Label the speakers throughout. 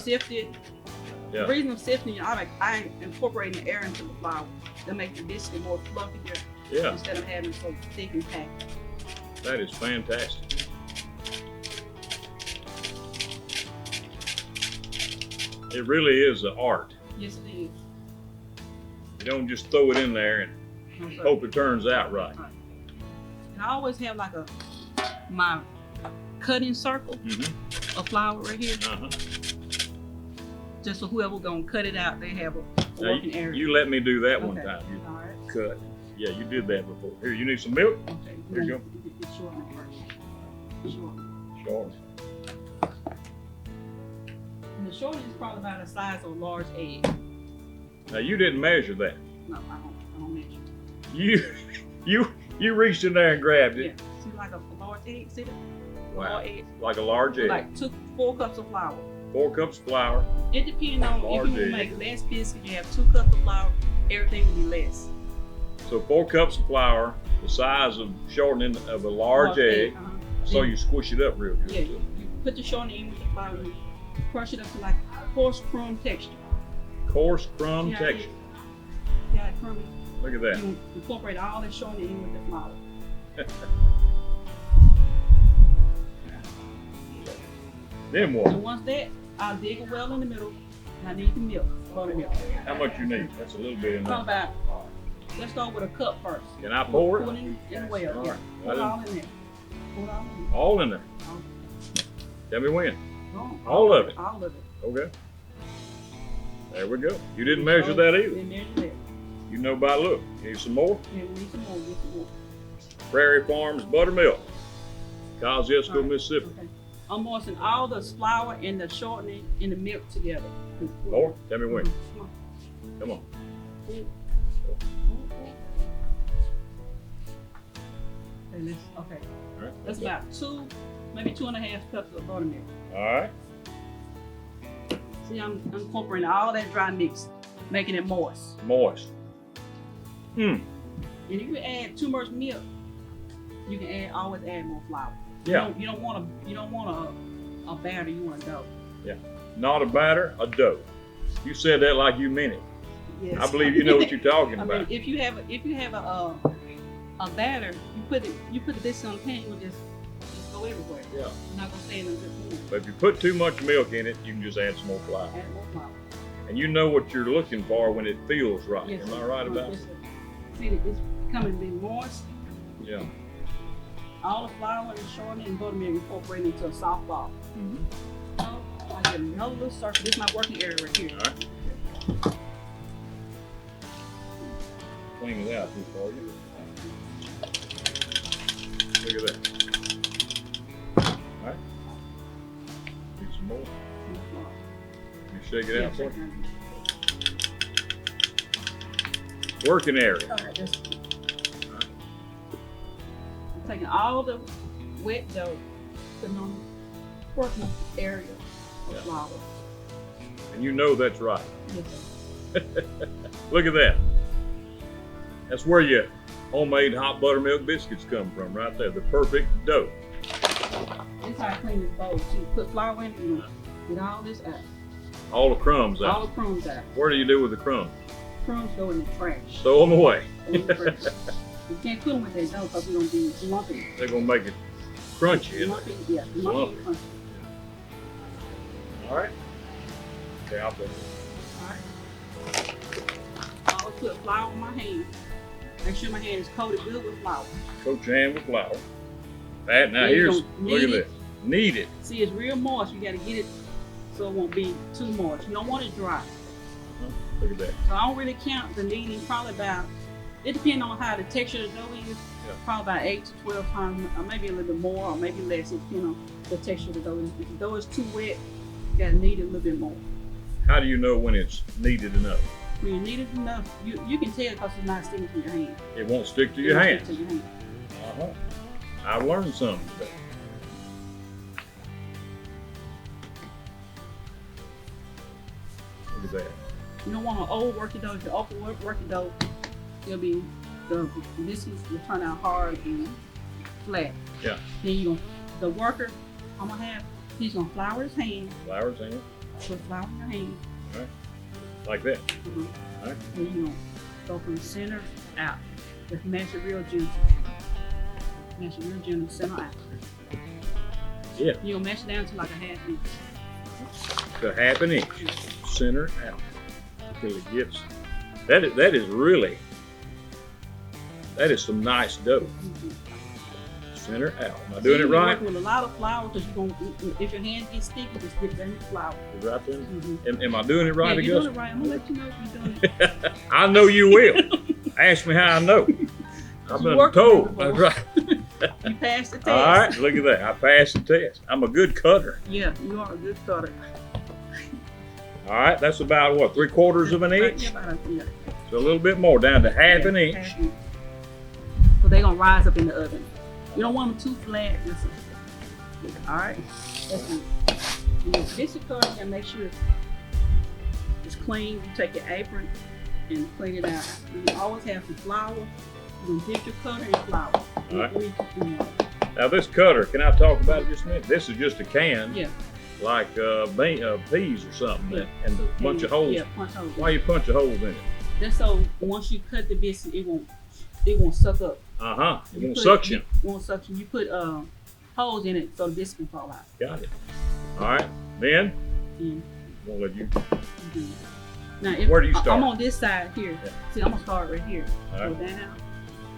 Speaker 1: sift it.
Speaker 2: Yeah.
Speaker 1: The reason I'm sifting it, I incorporate the air into the flour to make the biscuit more fluffier.
Speaker 2: Yeah.
Speaker 1: Instead of having it so thick and packed.
Speaker 2: That is fantastic. It really is an art.
Speaker 1: Yes, it is.
Speaker 2: You don't just throw it in there and
Speaker 1: Okay.
Speaker 2: hope it turns out right.
Speaker 1: And I always have like my cutting circle
Speaker 2: Mm-hmm.
Speaker 1: of flour right here.
Speaker 2: Uh-huh.
Speaker 1: Just so whoever gonna cut it out, they have a
Speaker 2: Now,
Speaker 1: working area.
Speaker 2: you let me do that one
Speaker 1: Okay.
Speaker 2: time. You
Speaker 1: All right.
Speaker 2: cut. Yeah, you did that before. Here, you need some milk?
Speaker 1: Okay.
Speaker 2: There you go.
Speaker 1: Get shortened first. Shorten.
Speaker 2: Sure.
Speaker 1: And the shortening is probably about the size of a large egg.
Speaker 2: Now you didn't measure that.
Speaker 1: No, I don't measure.
Speaker 2: You reached in there and grabbed
Speaker 1: Yeah.
Speaker 2: it.
Speaker 1: See, like a large egg. See that?
Speaker 2: Wow.
Speaker 1: Large egg.
Speaker 2: Like a large egg.
Speaker 1: Like 4 cups of flour.
Speaker 2: 4 cups of flour.
Speaker 1: It depends on
Speaker 2: Large
Speaker 1: if you
Speaker 2: egg.
Speaker 1: make less biscuits, you have 2 cups of flour, everything will be less.
Speaker 2: So 4 cups of flour, the size of shortening of a large egg. So you squish it up real good.
Speaker 1: Yeah, you put the shortening in with the flour, you crush it up to like coarse crumb texture.
Speaker 2: Coarse crumb
Speaker 1: Yeah,
Speaker 2: texture.
Speaker 1: Yeah, crummy.
Speaker 2: Look at that.
Speaker 1: You incorporate all that shortening in with the flour.
Speaker 2: Then
Speaker 1: So
Speaker 2: what?
Speaker 1: once that, I'll dig a well in the middle, and I need the milk, buttermilk.
Speaker 2: How much you need? That's a little bit in
Speaker 1: How
Speaker 2: there.
Speaker 1: about, let's start with a cup first.
Speaker 2: Can I pour
Speaker 1: Pour
Speaker 2: it?
Speaker 1: it in the well,
Speaker 2: All
Speaker 1: yeah.
Speaker 2: right.
Speaker 1: Pour it all in there. Pour it all in there.
Speaker 2: All in there. Tell me when.
Speaker 1: All
Speaker 2: of it?
Speaker 1: All of it.
Speaker 2: Okay. There we go. You didn't measure that either.
Speaker 1: Didn't measure that.
Speaker 2: You know by look. Need some more?
Speaker 1: Yeah, we need some more, get some more.
Speaker 2: Prairie Farms Buttermilk. Kosciuszko,
Speaker 1: All right.
Speaker 2: Mississippi.
Speaker 1: Okay. I'm moistening all the flour and the shortening and the milk together.
Speaker 2: More? Tell me when.
Speaker 1: Come on.
Speaker 2: Come on.
Speaker 1: Okay,
Speaker 2: All right.
Speaker 1: that's about 2, maybe 2.5 cups of buttermilk.
Speaker 2: All right.
Speaker 1: See, I'm incorporating all that dry mix, making it moist.
Speaker 2: Moist.
Speaker 1: And if you add too much milk, you can always add more flour.
Speaker 2: Yeah.
Speaker 1: You don't want a batter. You want a dough.
Speaker 2: Yeah. Not a batter, a dough. You said that like you meant it.
Speaker 1: Yes.
Speaker 2: I believe you know what you're talking
Speaker 1: I
Speaker 2: about.
Speaker 1: mean, if you have a batter, you put this on the pan, it will just go everywhere.
Speaker 2: Yeah.
Speaker 1: You're not gonna stay in a good mood.
Speaker 2: But if you put too much milk in it, you can just add some more flour.
Speaker 1: Add more flour.
Speaker 2: And you know what you're looking for when it feels right.
Speaker 1: Yes,
Speaker 2: Am I right about
Speaker 1: yes,
Speaker 2: it?
Speaker 1: sir. See, it's becoming to be moist.
Speaker 2: Yeah.
Speaker 1: All the flour and shortening and buttermilk incorporated into a soft ball.
Speaker 2: Mm-hmm.
Speaker 1: So I get another little circle. This is my working area right here.
Speaker 2: All right. Clean it out here for you. Look at that. All right. Need some more. You shake it out for me. Working area.
Speaker 1: All right, that's I'm taking all the wet dough, putting on the working area of
Speaker 2: Yeah.
Speaker 1: flour.
Speaker 2: And you know that's right.
Speaker 1: Yes, sir.
Speaker 2: Look at that. That's where your homemade hot buttermilk biscuits come from, right there. The perfect dough.
Speaker 1: This is how I clean this bowl. So you put flour in it and get all this out.
Speaker 2: All the crumbs
Speaker 1: All
Speaker 2: out.
Speaker 1: the crumbs out.
Speaker 2: What do you do with the crumbs?
Speaker 1: Crumbs go in the trash.
Speaker 2: Throw them away.
Speaker 1: Go in the trash. You can't put them with that dough because we're going to be lumpy.
Speaker 2: They're gonna make it crunchy. Isn't
Speaker 1: Lumpy, yeah, lumpy and
Speaker 2: Lumpy.
Speaker 1: crunchy.
Speaker 2: it? All right. Okay, I'll put it.
Speaker 1: All right. I always put flour on my hand. Make sure my hand is coated good with flour.
Speaker 2: Coat your hand with flour. That now
Speaker 1: Then you
Speaker 2: here's
Speaker 1: gonna
Speaker 2: look at
Speaker 1: knead
Speaker 2: this. Knead it.
Speaker 1: See, it's real moist. You got to get it so it won't be too moist. You don't want it dry.
Speaker 2: Look at that.
Speaker 1: So I don't really count the kneading. Probably about, it depends on how the texture of the dough is.
Speaker 2: Yeah.
Speaker 1: Probably about 8 to 12 times, or maybe a little bit more, or maybe less. It depends on the texture of the dough. If the dough is too wet, you got to knead it a little bit more.
Speaker 2: How do you know when it's kneaded enough?
Speaker 1: When you knead it enough, you can tell because it's not sticking to your hand.
Speaker 2: It won't stick to
Speaker 1: It
Speaker 2: your
Speaker 1: won't
Speaker 2: hand.
Speaker 1: stick to your hand.
Speaker 2: Uh-huh. I've learned something today. Look at that.
Speaker 1: You don't want an old working dough. If you overwork working dough, it'll be, the biscuits will turn out hard and flat.
Speaker 2: Yeah.
Speaker 1: Then the worker I'm gonna have, he's gonna flour his hand,
Speaker 2: Flour's in.
Speaker 1: Put flour in your hand.
Speaker 2: All right. Like that.
Speaker 1: Mm-hmm.
Speaker 2: All right.
Speaker 1: Then you gonna go from the center out. Just mash it real gentle. Mash it real gentle, center out.
Speaker 2: Yeah.
Speaker 1: You gonna mash it down to like a half inch.
Speaker 2: To half an inch. Center out. Until it gets. That is some nice dough.
Speaker 1: Mm-hmm.
Speaker 2: Center out. Am I doing it right?
Speaker 1: Working with a lot of flour because you're gonna. If your hand gets sticky, just get that flour.
Speaker 2: Right there.
Speaker 1: Mm-hmm.
Speaker 2: Am I doing it right,
Speaker 1: Yeah, you're
Speaker 2: Aguster?
Speaker 1: doing it right. I'm gonna let you know if you're doing it.
Speaker 2: I know you will. Ask me how I know. I've been told. That's right.
Speaker 1: You passed the test.
Speaker 2: All right, look at that. I passed the test. I'm a good cutter.
Speaker 1: Yeah, you are a good cutter.
Speaker 2: All right, that's about what, 3/4 of an inch?
Speaker 1: Yeah.
Speaker 2: So a little bit more, down to half an inch.
Speaker 1: Half inch. So they're gonna rise up in the oven. You don't want them too flat. Listen. All right. That's it. When this is cutter, you gotta make sure it's clean. You take your apron and clean it out. You always have some flour. You can dip your cutter in flour.
Speaker 2: All right. Now this cutter, can I talk about it just a minute? This is just a can,
Speaker 1: Yeah.
Speaker 2: like peas or something,
Speaker 1: Yeah.
Speaker 2: and a bunch of holes.
Speaker 1: Yeah, punch holes.
Speaker 2: Why you punch a hole in it?
Speaker 1: That's so once you cut the biscuit, it won't suck up.
Speaker 2: It won't suction.
Speaker 1: It won't suction. You put holes in it so the biscuit can fall out.
Speaker 2: Got it. All right, then
Speaker 1: And
Speaker 2: we'll let you.
Speaker 1: now, if
Speaker 2: Where do you start?
Speaker 1: I'm on this side here.
Speaker 2: Yeah.
Speaker 1: See, I'm gonna start right here.
Speaker 2: All
Speaker 1: Go
Speaker 2: right.
Speaker 1: down,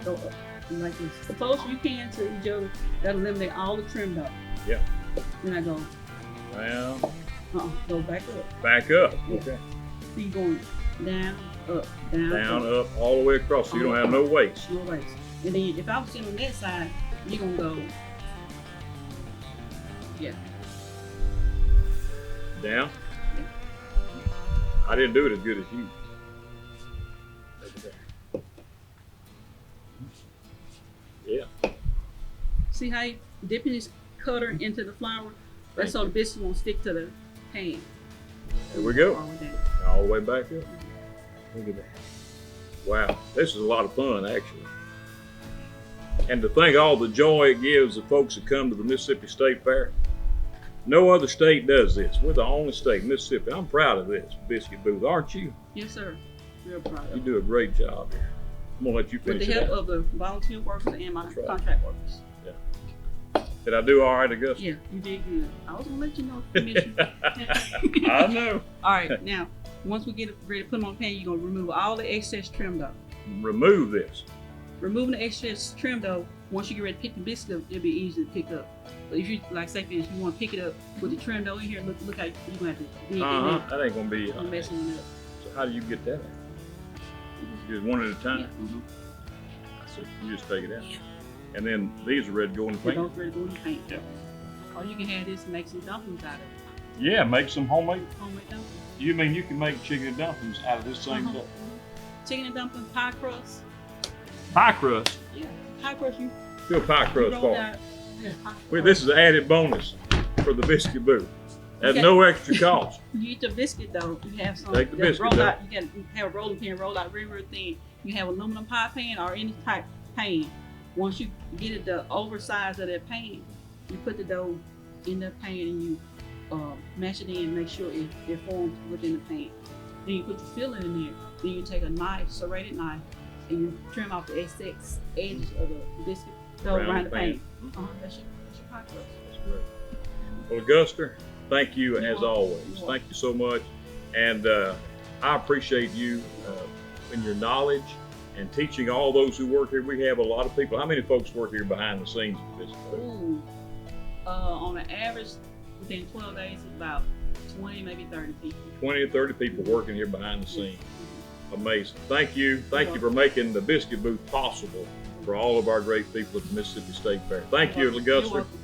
Speaker 1: go up, and like this. As close as you can to each other. That'll eliminate all the trim up.
Speaker 2: Yeah.
Speaker 1: Then I go,
Speaker 2: Well,
Speaker 1: go back up.
Speaker 2: back up.
Speaker 1: Yeah.
Speaker 2: Okay.
Speaker 1: So you going down, up, down,
Speaker 2: Down, up, all the way across, so you don't have no waste.
Speaker 1: No waste. And then if I was sitting on that side, you're gonna go, yeah.
Speaker 2: Down. I didn't do it as good as you. Yeah.
Speaker 1: See how you dipping this cutter into the flour? That's so the biscuit won't stick to the pan.
Speaker 2: There we go.
Speaker 1: All the way down.
Speaker 2: All the way back up. Look at that. Wow, this is a lot of fun, actually. And to think all the joy it gives the folks that come to the Mississippi State Fair. No other state does this. We're the only state, Mississippi. I'm proud of this biscuit booth, aren't you?
Speaker 1: Yes, sir. Real proud of
Speaker 2: You
Speaker 1: it.
Speaker 2: do a great job here. I'm gonna let you
Speaker 1: With
Speaker 2: finish
Speaker 1: the
Speaker 2: it
Speaker 1: help
Speaker 2: out.
Speaker 1: of the volunteer workers and my
Speaker 2: That's right.
Speaker 1: contract workers.
Speaker 2: Did I do all right, Agusta?
Speaker 1: Yeah, you did good. I was gonna let you know, Commissioner.
Speaker 2: I know.
Speaker 1: All right, now once we get it ready to put them on the pan, you're gonna remove all the excess trim dough.
Speaker 2: Remove this.
Speaker 1: Removing the excess trim dough, once you get ready to pick the biscuit up, it'll be easy to pick up. But if you, like say for instance, you want to pick it up with the trim dough in here, look how you're gonna have to dig in there.
Speaker 2: That ain't gonna be.
Speaker 1: I'm messing it up.
Speaker 2: So how do you get that out? Just one at a time?
Speaker 1: Yeah,
Speaker 2: So you just take it out. And then these are ready to go in the
Speaker 1: They're
Speaker 2: pan.
Speaker 1: both ready to go in the pan.
Speaker 2: Yeah.
Speaker 1: Or you can have this and make some dumplings out of it.
Speaker 2: Yeah, make some homemade.
Speaker 1: Homemade dumplings.
Speaker 2: You mean you can make chicken and dumplings out of this same
Speaker 1: Uh-huh.
Speaker 2: dough?
Speaker 1: Chicken and dumplings, pie crust.
Speaker 2: Pie crust.
Speaker 1: Yeah, pie crust you
Speaker 2: Do a pie crust
Speaker 1: roll
Speaker 2: for me.
Speaker 1: out. Yeah, pie
Speaker 2: Wait,
Speaker 1: crust.
Speaker 2: this is an added bonus for the biscuit booth. At
Speaker 1: Okay.
Speaker 2: no extra cost.
Speaker 1: You eat the biscuit dough, you have some
Speaker 2: Take the
Speaker 1: that's
Speaker 2: biscuit
Speaker 1: rolled
Speaker 2: dough.
Speaker 1: out. You can have a rolling pin rolled out real thin. You have aluminum pie pan or any type pan. Once you get it the oversized of that pan, you put the dough in the pan and you mash it in and make sure it forms within the pan. Then you put your filling in there. Then you take a knife, serrated knife, and you trim off the excess edges of the biscuit dough around the pan. That's your pie crust.
Speaker 2: That's great. Well, Aguster, thank you
Speaker 1: You're
Speaker 2: as
Speaker 1: welcome.
Speaker 2: always.
Speaker 1: You're
Speaker 2: Thank you so much. And I appreciate you and your knowledge and teaching all those who work here. We have a lot of people. How many folks work here behind the scenes of this?
Speaker 1: Ooh, on an average, within 12 days, it's about 20, maybe 30 people.
Speaker 2: 20 to 30 people working here behind the scenes. Amazing. Thank you. Thank you for making the biscuit booth possible for all of our great people at the Mississippi State Fair. Thank you,
Speaker 1: You're
Speaker 2: Aguster.
Speaker 1: welcome.